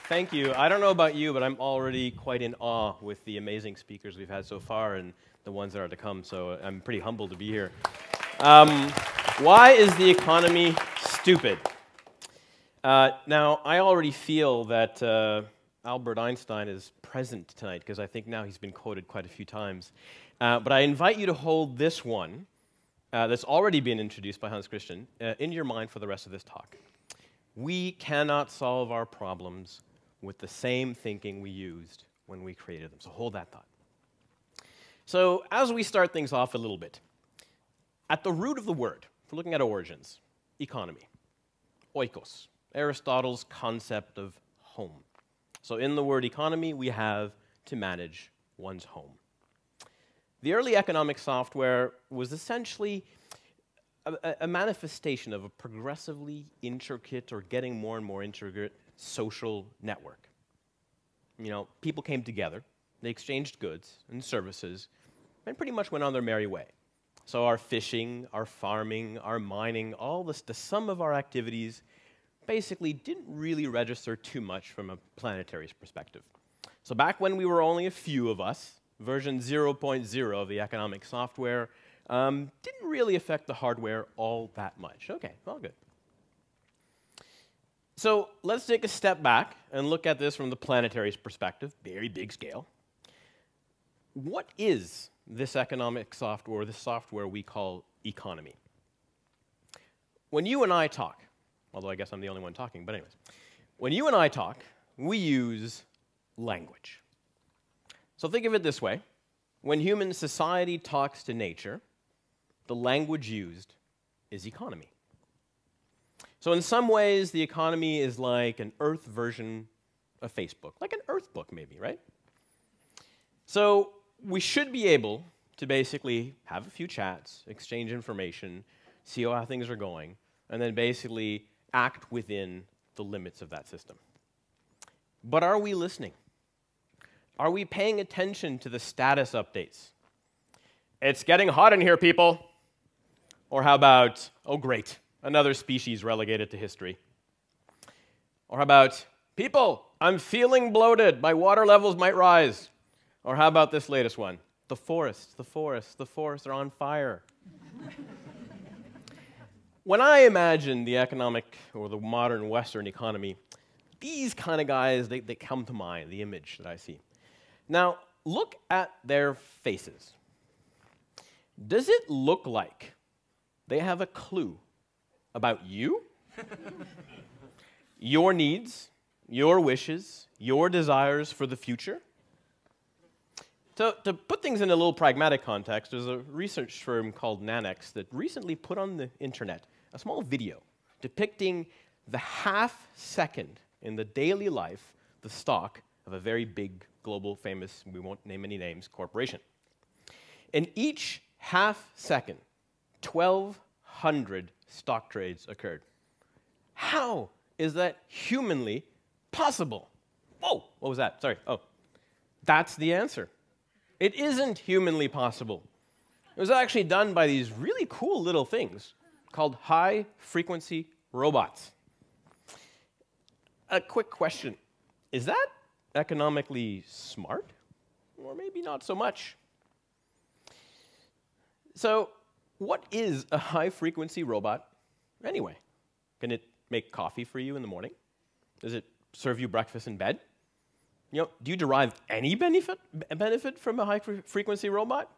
Thank you. I don't know about you, but I'm already quite in awe with the amazing speakers we've had so far and the ones that are to come, so I'm pretty humbled to be here. Why is the economy stupid? Now, I already feel that Albert Einstein is present tonight, because I think now he's been quoted quite a few times. But I invite you to hold this one, that's already been introduced by Hans Christian, in your mind for the rest of this talk. We cannot solve our problems with the same thinking we used when we created them. So hold that thought. So as we start things off a little bit, at the root of the word, if we're looking at origins, economy, oikos, Aristotle's concept of home. So in the word economy, we have to manage one's home. The early economic software was essentially a manifestation of a progressively intricate or getting more and more intricate social network. You know, people came together, they exchanged goods and services, and pretty much went on their merry way. So our fishing, our farming, our mining, all this, the sum of our activities basically didn't really register too much from a planetary perspective. So back when we were only a few of us, version 0.0 of the economic software didn't really affect the hardware all that much. Okay, all good. So let's take a step back and look at this from the planetary perspective, very big scale. What is this economic software, this software we call economy? When you and I talk, although I guess I'm the only one talking, but anyways, when you and I talk, we use language. So think of it this way. When human society talks to nature, the language used is economy. So in some ways, the economy is like an Earth version of Facebook, like an Earth book maybe, right? So we should be able to basically have a few chats, exchange information, see how things are going, and then basically act within the limits of that system. But are we listening? Are we paying attention to the status updates? It's getting hot in here, people. Or how about, oh great, another species relegated to history. Or how about, people, I'm feeling bloated, my water levels might rise. Or how about this latest one? The forests are on fire. When I imagine the economic or the modern Western economy, these kind of guys, they come to mind, the image that I see. Now, look at their faces. Does it look like they have a clue about you, your needs, your wishes, your desires for the future? To put things in a little pragmatic context, there's a research firm called Nanex that recently put on the internet a small video depicting the half second in the daily life, the stock of a very big, global, famous, we won't name any names, corporation. In each half second, 1,200 stock trades occurred. How is that humanly possible? Whoa, what was that? Sorry. Oh, that's the answer. It isn't humanly possible. It was actually done by these really cool little things called high-frequency robots. A quick question. Is that economically smart? Or maybe not so much? So, what is a high-frequency robot anyway? Can it make coffee for you in the morning? Does it serve you breakfast in bed? You know, do you derive any benefit from a high-frequency robot?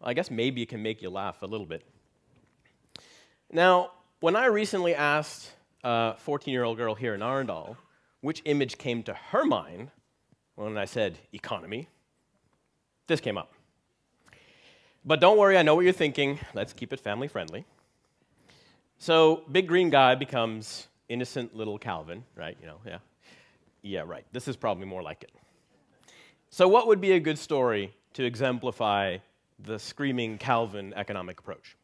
I guess maybe it can make you laugh a little bit. Now, when I recently asked a 14-year-old girl here in Arendal which image came to her mind when I said economy, this came up. But don't worry, I know what you're thinking. Let's keep it family-friendly. So big green guy becomes innocent little Calvin, right? You know, yeah. Yeah, right. This is probably more like it. So what would be a good story to exemplify the screaming Calvin economic approach?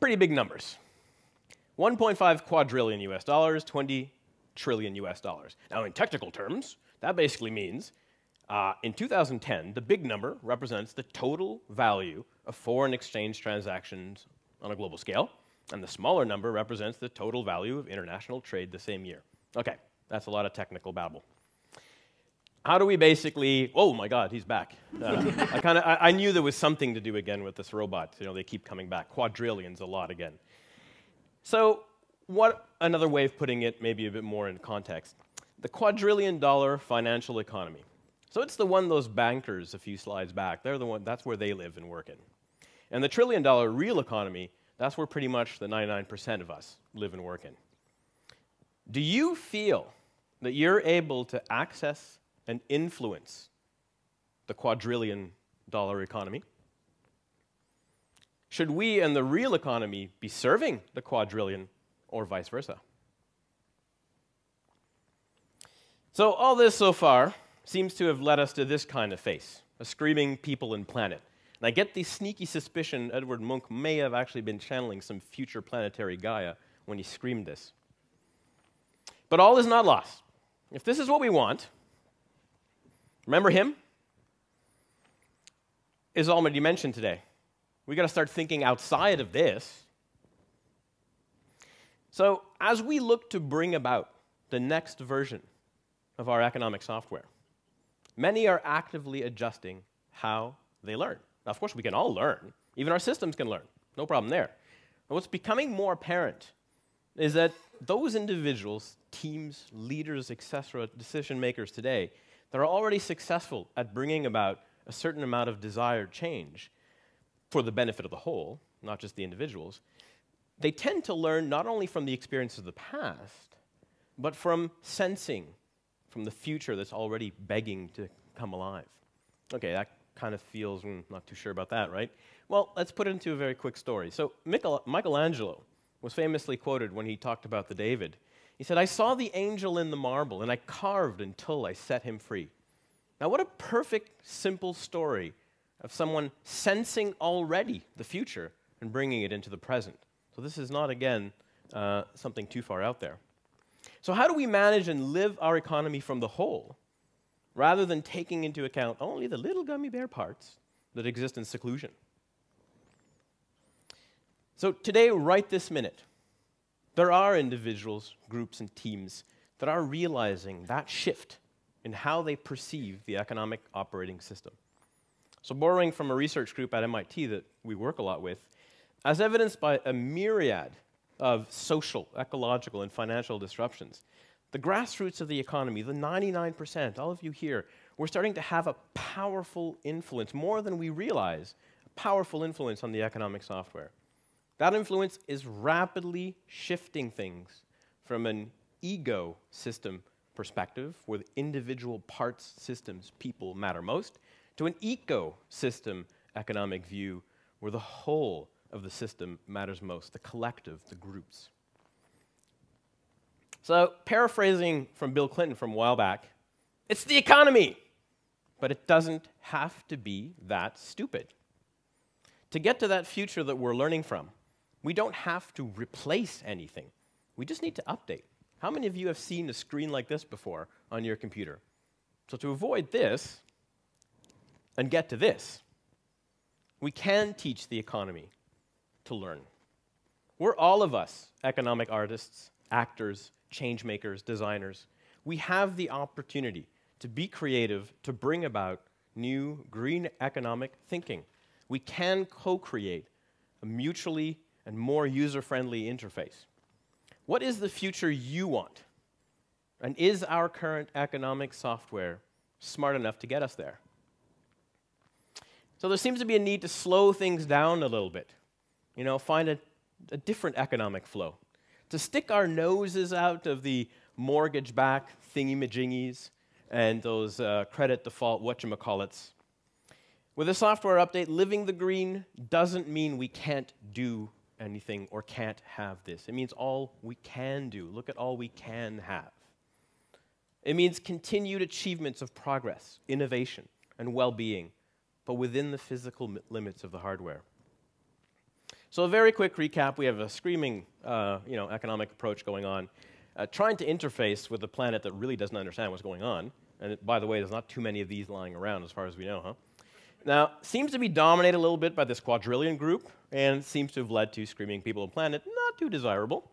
Pretty big numbers. 1.5 quadrillion US dollars, 20 trillion US dollars. Now, in technical terms, that basically means in 2010, the big number represents the total value of foreign exchange transactions on a global scale, and the smaller number represents the total value of international trade the same year. Okay, that's a lot of technical babble. How do we basically, oh my God, he's back. I knew there was something to do again with this robot. You know, they keep coming back. Quadrillions a lot again. So what another way of putting it, maybe a bit more in context, the quadrillion-dollar financial economy. So it's the one those bankers a few slides back, they're the one, that's where they live and work in. And the trillion-dollar real economy, that's where pretty much the 99% of us live and work in. Do you feel that you're able to access and influence the quadrillion-dollar economy? Should we and the real economy be serving the quadrillion or vice versa? So all this so far seems to have led us to this kind of face, a screaming people and planet. And I get the sneaky suspicion Edward Munch may have actually been channeling some future planetary Gaia when he screamed this. But all is not lost. If this is what we want, remember him? Is already mentioned today. We got to start thinking outside of this. So as we look to bring about the next version of our economic software, many are actively adjusting how they learn. Now, of course, we can all learn. Even our systems can learn. No problem there. But what's becoming more apparent is that those individuals, teams, leaders, etc., decision makers today, that are already successful at bringing about a certain amount of desired change for the benefit of the whole, not just the individuals, they tend to learn not only from the experiences of the past, but from sensing from the future that's already begging to come alive. Okay, that kind of feels, not too sure about that, right? Well, let's put it into a very quick story. So Michelangelo was famously quoted when he talked about the David. He said, "I saw the angel in the marble, and I carved until I set him free." Now, what a perfect, simple story of someone sensing already the future and bringing it into the present. So this is not, again, something too far out there. So how do we manage and live our economy from the whole, rather than taking into account only the little gummy bear parts that exist in seclusion? So today, right this minute, there are individuals, groups, and teams that are realizing that shift in how they perceive the economic operating system. So borrowing from a research group at MIT that we work a lot with, as evidenced by a myriad of social, ecological, and financial disruptions, the grassroots of the economy, the 99%, all of you here, we're starting to have a powerful influence, more than we realize, a powerful influence on the economic software. That influence is rapidly shifting things from an ego system perspective, where the individual parts, systems, people matter most, to an ecosystem economic view, where the whole of the system matters most, the collective, the groups. So, paraphrasing from Bill Clinton from a while back, it's the economy, but it doesn't have to be that stupid. To get to that future that we're learning from, we don't have to replace anything. We just need to update. How many of you have seen a screen like this before on your computer? So to avoid this and get to this, we can teach the economy to learn. We're all of us economic artists, actors, change makers, designers. We have the opportunity to be creative, to bring about new green economic thinking. We can co-create a mutually and more user-friendly interface. What is the future you want? And is our current economic software smart enough to get us there? So there seems to be a need to slow things down a little bit. You know, find a different economic flow. To stick our noses out of the mortgage-backed thingy-majingies and those credit default whatchamacallits. With a software update, living the green doesn't mean we can't do anything or can't have this. It means all we can do. Look at all we can have. It means continued achievements of progress, innovation, and well-being, but within the physical limits of the hardware. So a very quick recap. We have a screaming economic approach going on, trying to interface with a planet that really doesn't understand what's going on. And by the way, there's not too many of these lying around as far as we know, huh? Now, seems to be dominated a little bit by this quadrillion group, and seems to have led to screaming people and planet, not too desirable.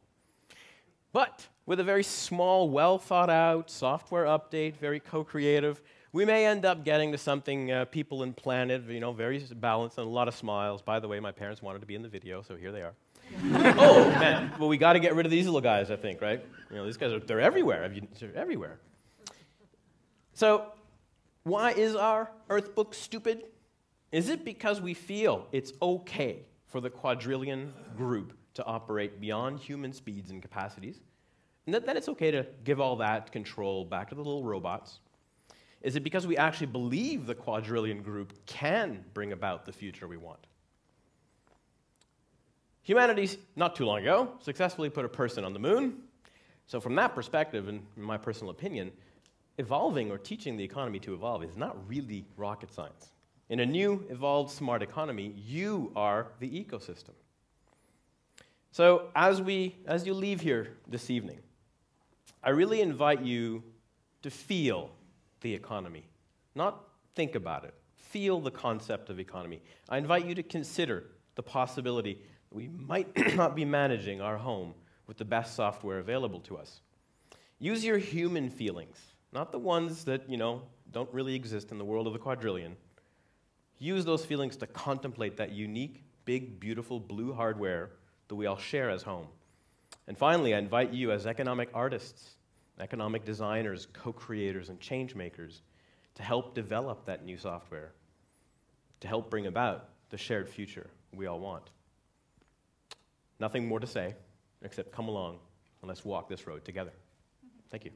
But with a very small, well-thought-out software update, very co-creative, we may end up getting to something people and planet, very balanced and a lot of smiles. By the way, my parents wanted to be in the video, so here they are. Oh, man. Well, we got to get rid of these little guys, I think, right? These guys they're everywhere. They're everywhere. So, why is our Earth book stupid? Is it because we feel it's okay for the quadrillion group to operate beyond human speeds and capacities, and that it's okay to give all that control back to the little robots? Is it because we actually believe the quadrillion group can bring about the future we want? Humanity, not too long ago, successfully put a person on the moon. So from that perspective, and in my personal opinion, evolving or teaching the economy to evolve is not really rocket science. In a new, evolved, smart economy, you are the ecosystem. So as you leave here this evening, I really invite you to feel the economy, not think about it. Feel the concept of economy. I invite you to consider the possibility that we might not be managing our home with the best software available to us. Use your human feelings, not the ones that, don't really exist in the world of the quadrillion. Use those feelings to contemplate that unique, big, beautiful blue hardware that we all share as home. And finally, I invite you as economic artists, economic designers, co-creators, and change makers to help develop that new software, to help bring about the shared future we all want. Nothing more to say, except come along and let's walk this road together. Thank you.